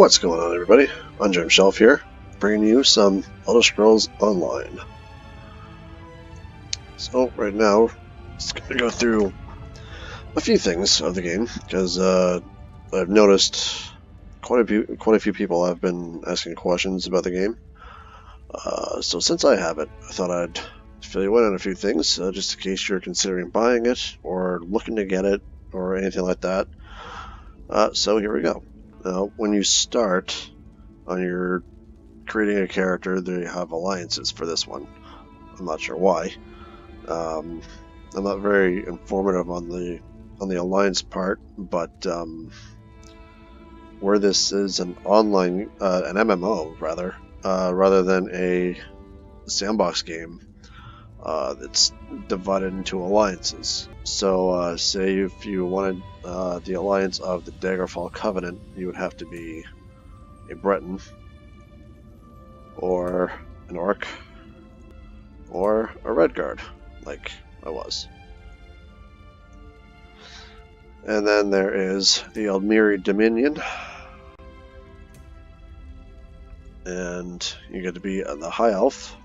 What's going on, everybody? Ungerm Shelf here, bringing you some Elder Scrolls Online. So right now, just going to go through a few things of the game because I've noticed quite a few people have been asking questions about the game. So since I have it, I thought I'd fill you in on a few things, just in case you're considering buying it or looking to get it or anything like that. So here we go. Now, when you start on your creating a character, they have alliances for this one. I'm not sure why. I'm not very informative on the alliance part, but where this is an online, an MMO rather than a sandbox game, it's divided into alliances. So, say if you wanted the alliance of the Daggerfall Covenant, you would have to be a Breton, or an Orc, or a Redguard, like I was. And then there is the Aldmeri Dominion, and you get to be the High Elf.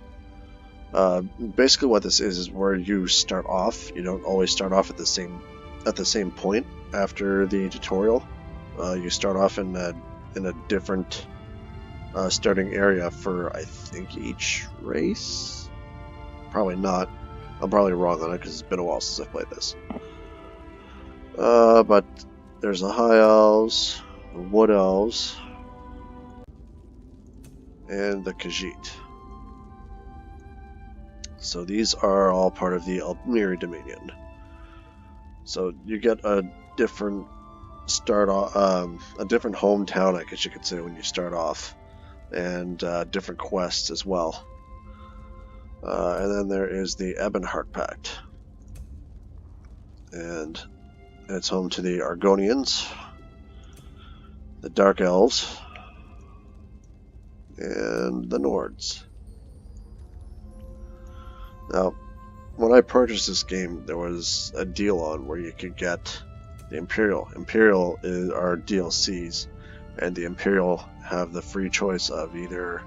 Basically what this is where you start off. You don't always start off at the same point after the tutorial. You start off in a different starting area for, I think, each race? Probably not. I'm probably wrong on it because it's been a while since I played this. But there's the High Elves, the Wood Elves, and the Khajiit. So these are all part of the Aldmeri Dominion. So you get a different a different hometown, I guess you could say, when you start off, and different quests as well. And then there is the Ebonheart Pact, and it's home to the Argonians, the Dark Elves, and the Nords. Now, when I purchased this game, there was a deal on where you could get the Imperial. Imperial are DLCs, and the Imperial have the free choice of either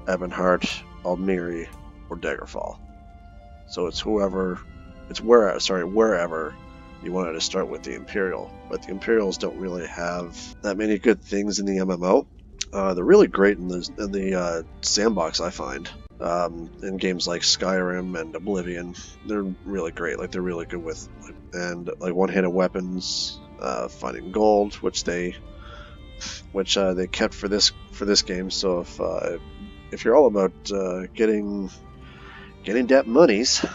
Ebonheart, Aldmeri, or Daggerfall. So it's wherever you wanted to start with the Imperial. But the Imperials don't really have that many good things in the MMO. They're really great in the sandbox, I find. In games like Skyrim and Oblivion, they're really great. Like, they're really good with, and like one-handed weapons, finding gold, which they kept for this game. So if you're all about getting that monies,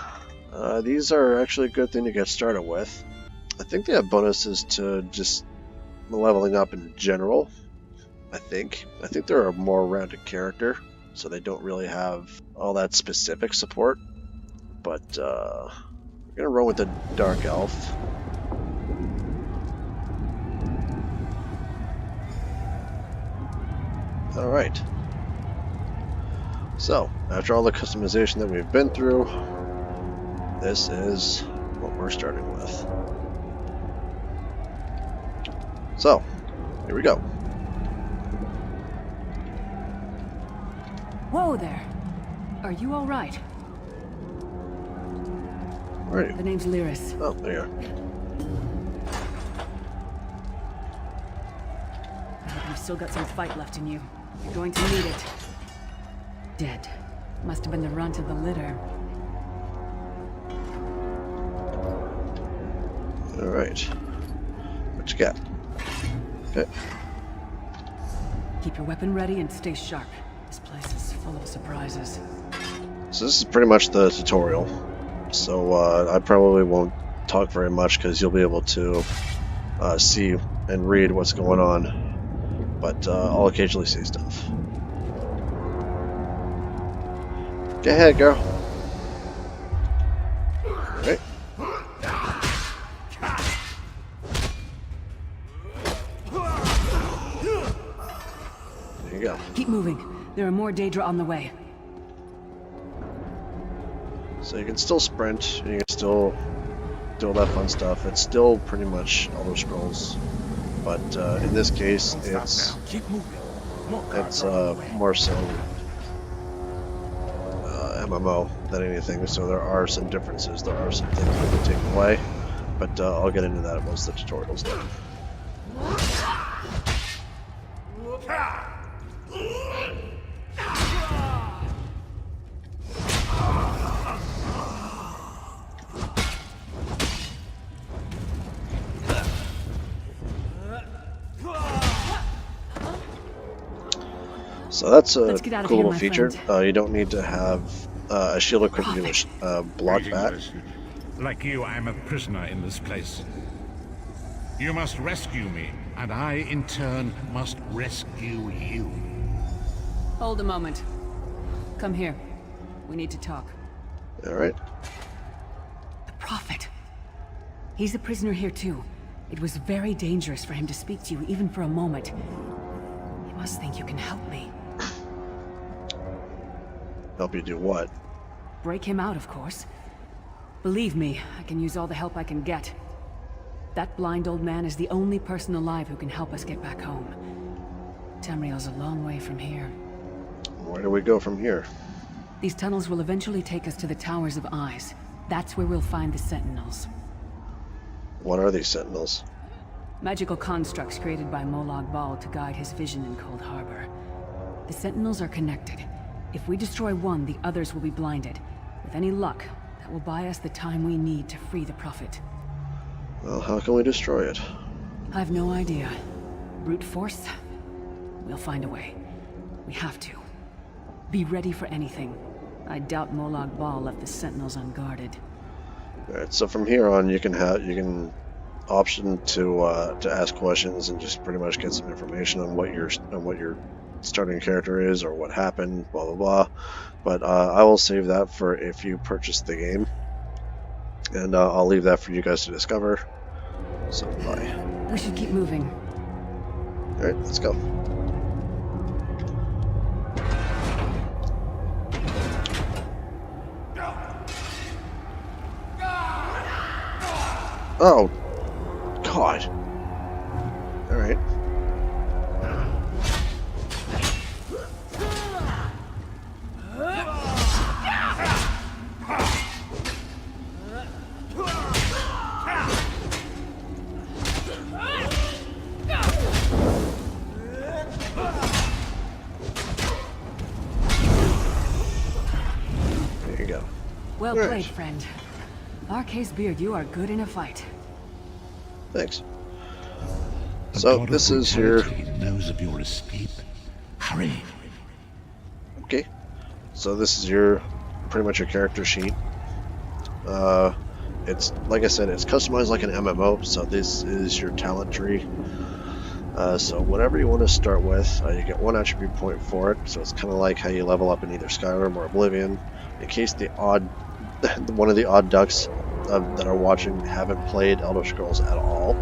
these are actually a good thing to get started with. I think they have bonuses to just leveling up in general. I think they're a more rounded character, so they don't really have all that specific support. But we're gonna run with the Dark Elf. Alright. So, after all the customization that we've been through, this is what we're starting with. So, here we go. Whoa there! Are you alright? Where are you? The name's Lyris. Oh, there you are. I hope you've still got some fight left in you. You're going to need it. Dead. Must have been the runt of the litter. Alright. What you got? Okay. Keep your weapon ready and stay sharp. This place is full of surprises. So this is pretty much the tutorial. So I probably won't talk very much because you'll be able to see and read what's going on. But I'll occasionally say stuff. Go ahead, girl. Alright. There you go. Keep moving. There are more Daedra on the way. So you can still sprint, you can still do all that fun stuff. It's still pretty much Elder Scrolls, but in this case, it's Keep moving. It's more so MMO than anything, so there are some differences. There are some things we can take away, but I'll get into that once the tutorial's done. So that's a cool little feature. You don't need to have a shield equipped to block that. Like you, I am a prisoner in this place. You must rescue me, and I, in turn, must rescue you. Hold a moment. Come here. We need to talk. All right. The Prophet. He's a prisoner here too. It was very dangerous for him to speak to you, even for a moment. You must think you can help me. Help you do what? Break him out, of course. Believe me, I can use all the help I can get. That blind old man is the only person alive who can help us get back home. Tamriel's a long way from here. Where do we go from here? These tunnels will eventually take us to the Towers of Eyes. That's where we'll find the Sentinels. What are these Sentinels? Magical constructs created by Molag Bal to guide his vision in Cold Harbor. The Sentinels are connected. If we destroy one, the others will be blinded. With any luck, that will buy us the time we need to free the Prophet. Well, how can we destroy it? I've no idea. Brute force? We'll find a way. We have to. Be ready for anything. I doubt Molag Bal left the Sentinels unguarded. Alright, so from here on you can option to ask questions and just pretty much get some information on what your starting character is or what happened, blah blah blah. But I will save that for if you purchase the game, and I'll leave that for you guys to discover. So bye. We should keep moving. Alright, let's go. Oh, God. All right. There you go. Well played, friend. Arcase Beard, you are good in a fight. Thanks. So this is your knows of your escape. Hurry. Okay. So this is your pretty much your character sheet. It's like I said, it's customized like an MMO. So this is your talent tree. So whatever you want to start with, you get one attribute point for it. So it's kind of like how you level up in either Skyrim or Oblivion. In case one of the odd ducks that are watching haven't played Elder Scrolls at all,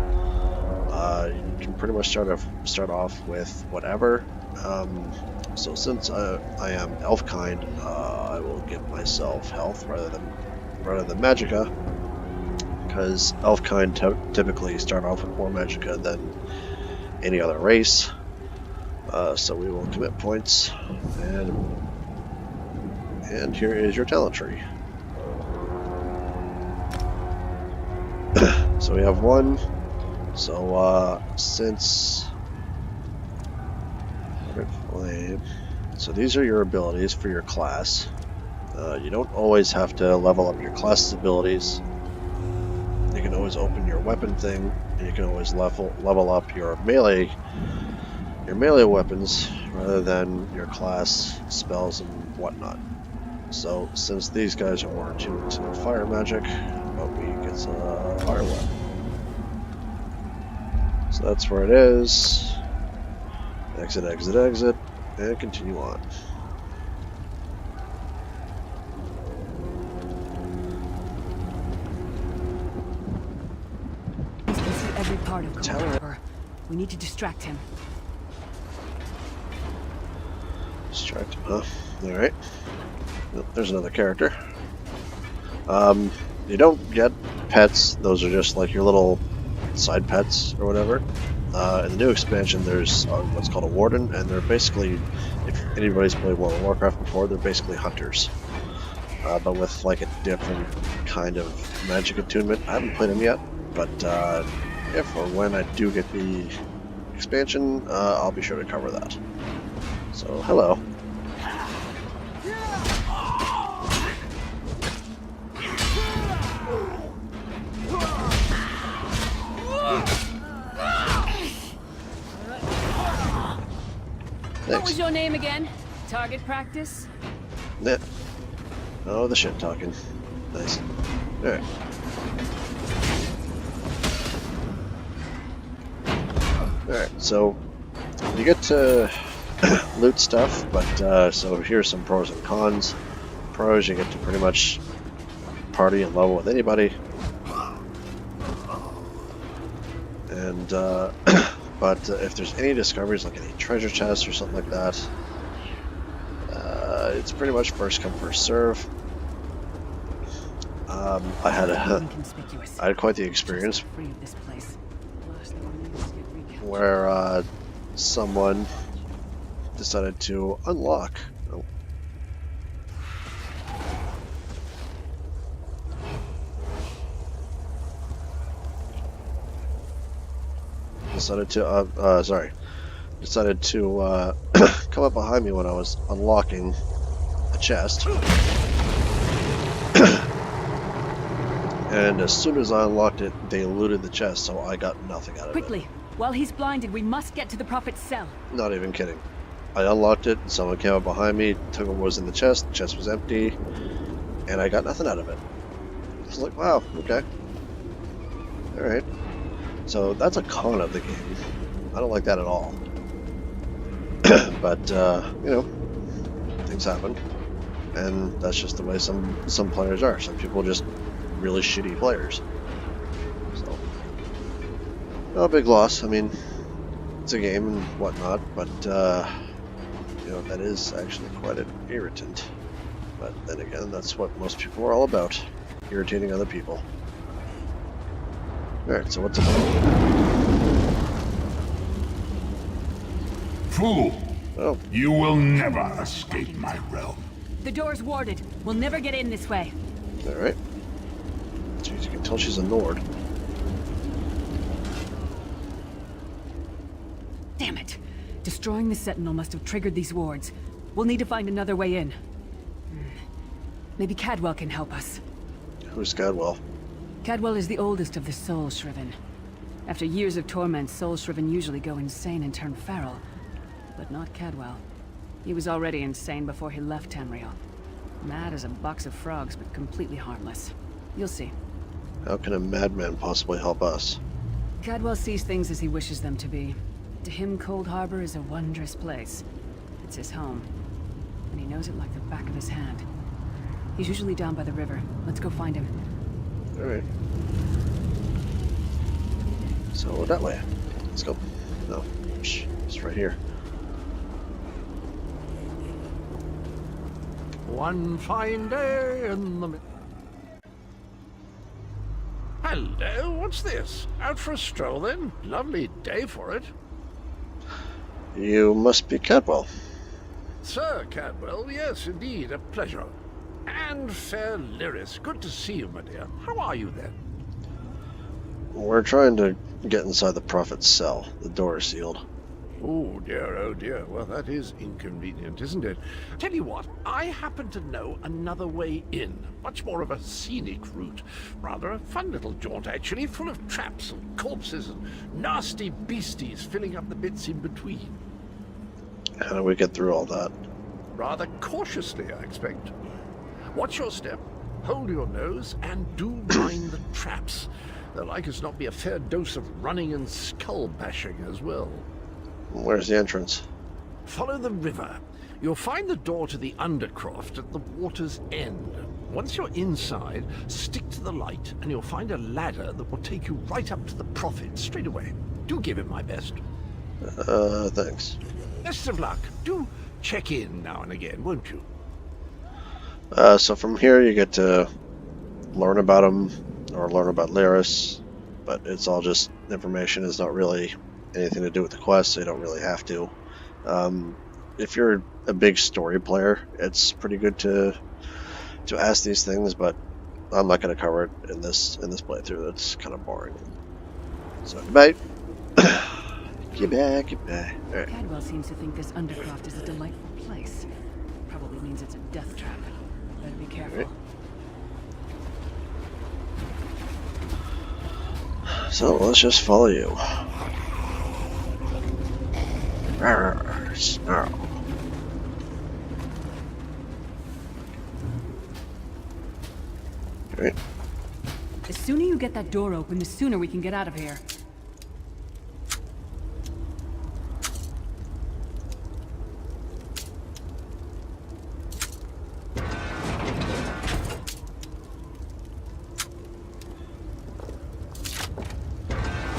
you can pretty much start off with whatever. So since I am Elfkind, I will give myself health rather than Magicka, because Elfkind typically start off with more Magicka than any other race. So we will commit points, and here is your talent tree. So we have one. So since so these are your abilities for your class. You don't always have to level up your class's abilities. You can always open your weapon thing, and you can always level up your melee weapons rather than your class spells and whatnot. So since these guys are more attuned to fire magic, we get a fire weapon. So that's where it is. Exit, exit, exit, and continue on. He can see every part of Cold Harbor. We need to distract him. Distract him, huh? Alright. Well, there's another character. You don't get pets. Those are just like your little side pets or whatever. In the new expansion, there's what's called a warden, and they're basically, if anybody's played World of Warcraft before, they're basically hunters, but with like a different kind of magic attunement. I haven't played them yet, but if or when I do get the expansion, I'll be sure to cover that. So, hello. What was your name again? Target practice? Yeah. Oh, the shit talking. Nice. Alright. Alright, so you get to loot stuff, but so here's some pros and cons. Pros, you get to pretty much party and level with anybody. And but if there's any discoveries, like any treasure chests or something like that, it's pretty much first come first serve. I had quite the experience where someone decided to unlock. Oh. Decided to come up behind me when I was unlocking a chest. And as soon as I unlocked it, they looted the chest, so I got nothing out of it. Quickly! While he's blinded, we must get to the Prophet's cell. Not even kidding. I unlocked it, and someone came up behind me, took what was in the chest was empty, and I got nothing out of it. I was like, wow, okay. Alright. So that's a con of the game. I don't like that at all. But, you know, things happen. And that's just the way some players are. Some people are just really shitty players. So, no big loss. I mean, it's a game and whatnot, but, you know, that is actually quite an irritant. But then again, that's what most people are all about. Irritating other people. Alright, so what's it? Fool! Oh. You will never escape my realm. The door's warded. We'll never get in this way. Alright. Jeez, you can tell she's a Nord. Damn it! Destroying the Sentinel must have triggered these wards. We'll need to find another way in. Maybe Cadwell can help us. Who's Cadwell? Cadwell is the oldest of the Soul Shriven. After years of torment, Soul Shriven usually go insane and turn feral. But not Cadwell. He was already insane before he left Tamriel. Mad as a box of frogs, but completely harmless. You'll see. How can a madman possibly help us? Cadwell sees things as he wishes them to be. To him, Cold Harbor is a wondrous place. It's his home. And he knows it like the back of his hand. He's usually down by the river. Let's go find him. Alright. So that way. Let's go. No. It's right here. One fine day in the... Hello, what's this? Out for a stroll then? Lovely day for it. You must be Cadwell. Sir Cadwell, yes, indeed, a pleasure. And fair Lyris, good to see you, my dear. How are you then? We're trying to get inside the Prophet's cell. The door is sealed. Oh dear, well that is inconvenient, isn't it? Tell you what, I happen to know another way in. Much more of a scenic route. Rather a fun little jaunt, actually, full of traps and corpses and nasty beasties filling up the bits in between. How do we get through all that? Rather cautiously, I expect. Watch your step, hold your nose, and do mind the traps. There'll like as not be a fair dose of running and skull bashing as well. Where's the entrance? Follow the river. You'll find the door to the Undercroft at the water's end. Once you're inside, stick to the light, and you'll find a ladder that will take you right up to the Prophet straight away. Do give it my best. Thanks. Best of luck. Do check in now and again, won't you? So from here you get to learn about him, or learn about Lyris, but it's all just information. It's not really anything to do with the quest, so you don't really have to. If you're a big story player, it's pretty good to ask these things, but I'm not going to cover it in this playthrough. It's kind of boring. So goodbye. Goodbye. All right. Cadwell seems to think this Undercroft is a delightful place. Probably means it's a death trap. Better be careful. Right. So let's just follow you. Snarl. All right. The sooner you get that door open, the sooner we can get out of here.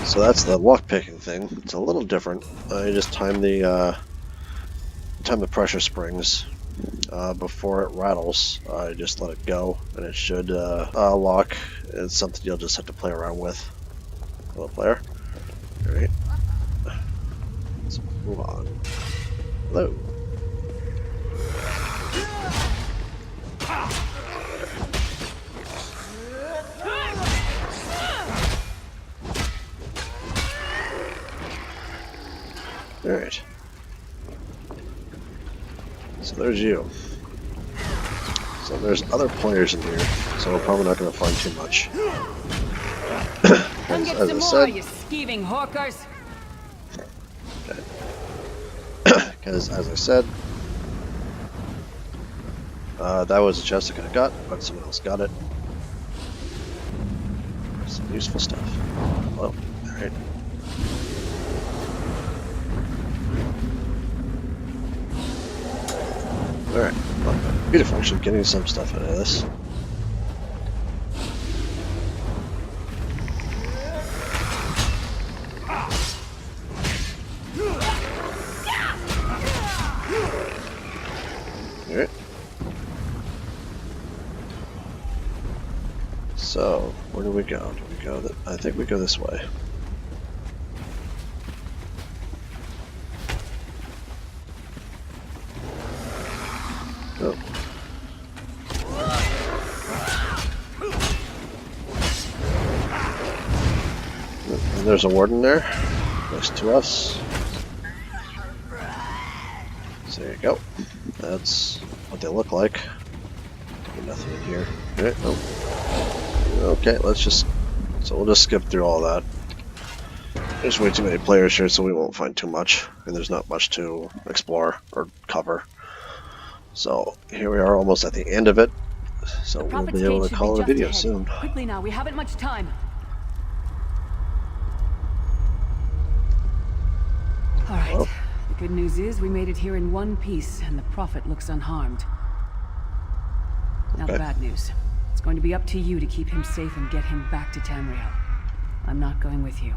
So that's the lock-picking thing. It's a little different. You just time the pressure springs before it rattles. Just let it go, and it should lock. It's something you'll just have to play around with. Hello, player. All right. Let's move on. Hello. Alright. So there's you. So there's other players in here, so we're probably not going to find too much. Come get as some I more, said, you skeeving hawkers! because as I said, that was a chest I could have got, but someone else got it. Some useful stuff. Well, alright. Alright, well, beautiful. Actually getting some stuff out of this. Alright. So, where do we go? Do we go I think we go this way. Oh. And there's a warden there, next to us. So there you go. That's what they look like. Nothing in here. Right? Nope. Okay, we'll just skip through all that. There's way too many players here, so we won't find too much, and there's not much to explore or cover. So here we are, almost at the end of it. So we'll be able to call it a video soon. Quickly now, we haven't much time. All right. Well. The good news is we made it here in one piece, and the Prophet looks unharmed. Now the bad news. It's going to be up to you to keep him safe and get him back to Tamriel. I'm not going with you.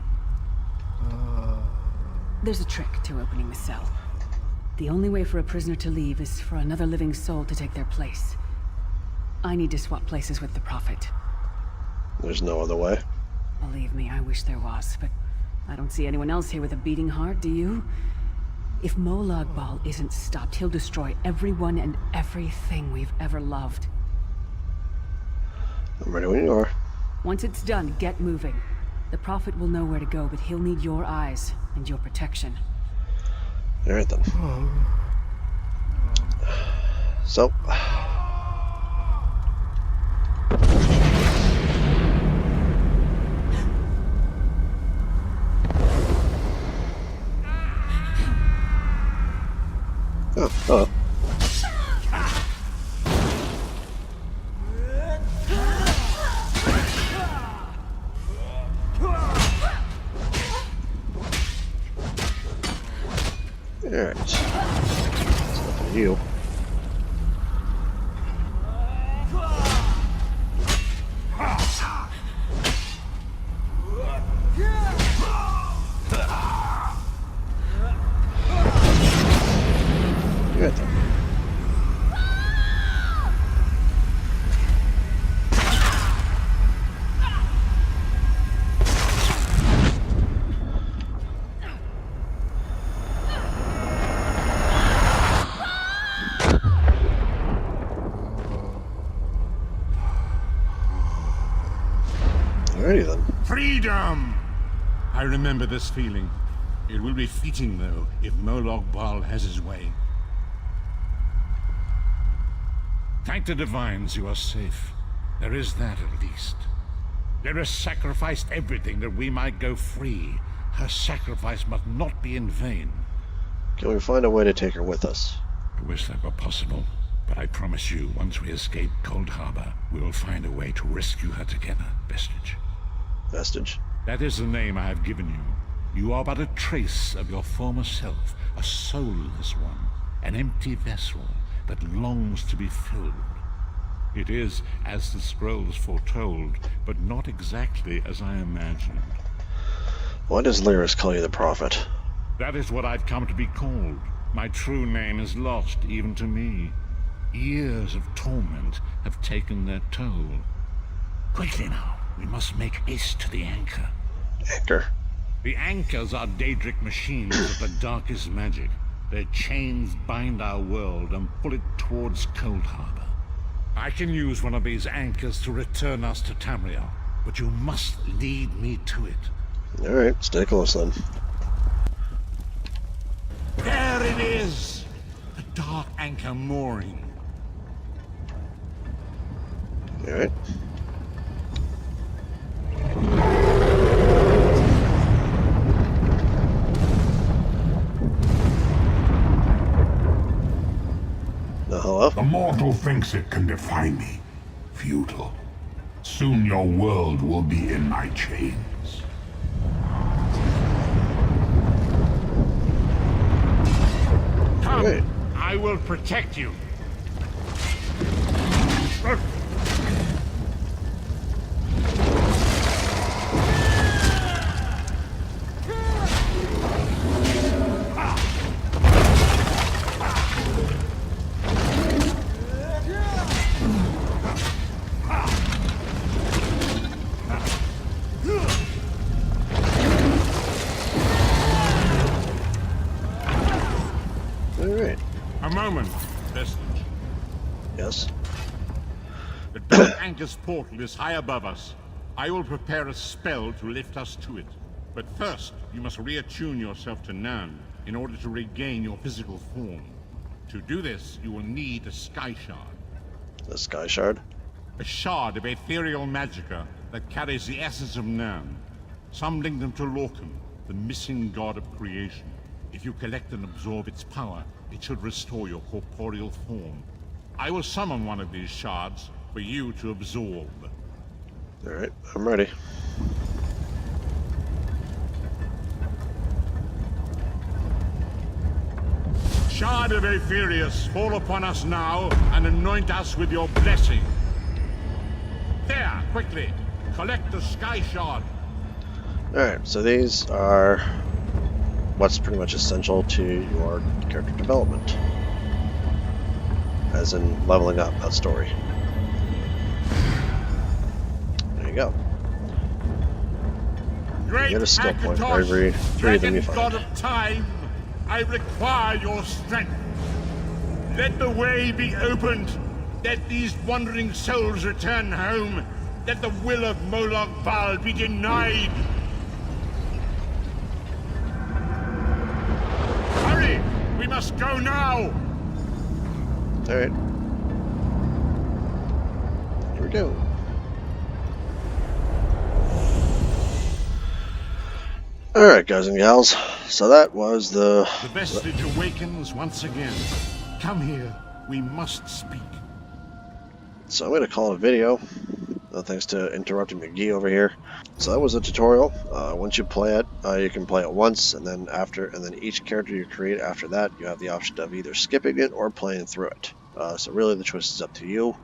There's a trick to opening the cell. The only way for a prisoner to leave is for another living soul to take their place. I need to swap places with the Prophet. There's no other way. Believe me, I wish there was, but I don't see anyone else here with a beating heart, do you? If Molag Bal isn't stopped, he'll destroy everyone and everything we've ever loved. I'm ready when you are. Once it's done, get moving. The Prophet will know where to go, but he'll need your eyes and your protection. Alright then. So. Oh, hello. Alright. That's nothing new. Good then. Freedom! I remember this feeling. It will be fleeting, though, if Molag Bal has his way. Thank the divines you are safe. There is that at least. Lyra sacrificed everything that we might go free. Her sacrifice must not be in vain. Can we find a way to take her with us? I wish that were possible, but I promise you, once we escape Cold Harbor, we will find a way to rescue her together, Vestige. Vestige? That is the name I have given you. You are but a trace of your former self, a soulless one, an empty vessel that longs to be filled. It is as the scrolls foretold, but not exactly as I imagined. Why does Lyris call you the Prophet? That is what I've come to be called. My true name is lost even to me. Years of torment have taken their toll. Quickly now, we must make haste to the anchor. Anchor? The anchors are Daedric machines of the darkest magic. Their chains bind our world and pull it towards Cold Harbor. I can use one of these anchors to return us to Tamriel, but you must lead me to it. Alright, stay close then. There it is! The dark anchor mooring. Alright. Hello? The mortal thinks it can defy me. Futile. Soon your world will be in my chains. Come, Wait. I will protect you. Alright. A moment, Vestige. Yes? The dark anchor's portal is high above us. I will prepare a spell to lift us to it. But first, you must reattune yourself to Nan in order to regain your physical form. To do this, you will need a sky shard. The Sky Shard? A shard of ethereal magicka that carries the essence of Nan. Some link them to Lorcan, the missing god of creation. If you collect and absorb its power, it should restore your corporeal form. I will summon one of these shards for you to absorb. Alright, I'm ready. Shard of Aetherius, fall upon us now and anoint us with your blessing. There, quickly, collect the sky shard. Alright, so these are what's pretty much essential to your character development. As in leveling up that story. There you go. Great Get a skill point for Akatos, every 3 of them you dragon god find. of time, I require your strength. Let the way be opened. Let these wandering souls return home. Let the will of Molag Bal be denied. Hurry! We must go now! Alright. Here we go. Alright, guys and gals. So that was The vestige awakens once again. Come here. We must speak. So I'm going to call it a video. Thanks to interrupting McGee over here. So that was a tutorial. Once you play it, you can play it once, and then each character you create after that, you have the option of either skipping it or playing through it. So really, the choice is up to you.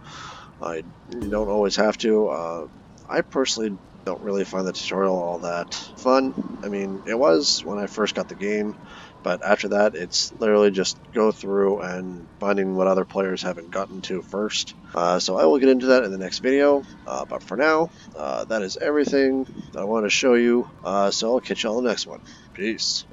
You don't always have to. I personally don't really find the tutorial all that fun. I mean, it was when I first got the game, but after that, it's literally just go through and finding what other players haven't gotten to first. So I will get into that in the next video, but for now, that is everything that I want to show you, so I'll catch you all in the next one. Peace.